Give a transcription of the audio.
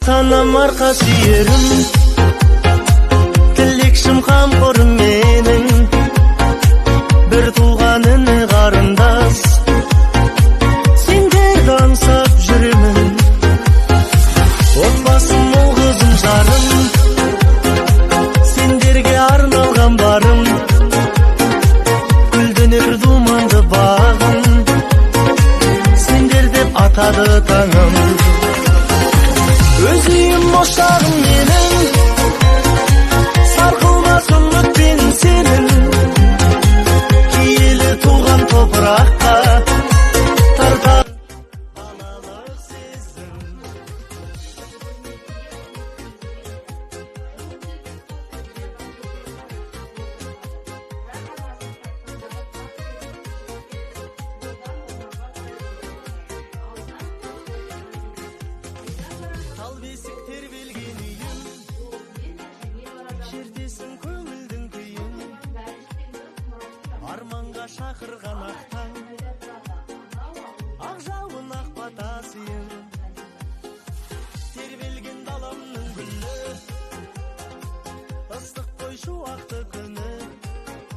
Ата-анам арқа сүйерім, тілекшім қамқорым менің, бір туған іні қарындас, сендерді аңсап жүремін. Отбасым мол қызым жарым, сендерге арналған барым, гүлденер думанды бағым, сендер деп атады таңым. Өз үйім ошағым менің, сарқылмас үмітпен сенің, киелі туған топыраққа тартар балалық сезім. Тал бесік тербелген үйім, шертесің көңілдің күйін, арманға шақырған ақтан.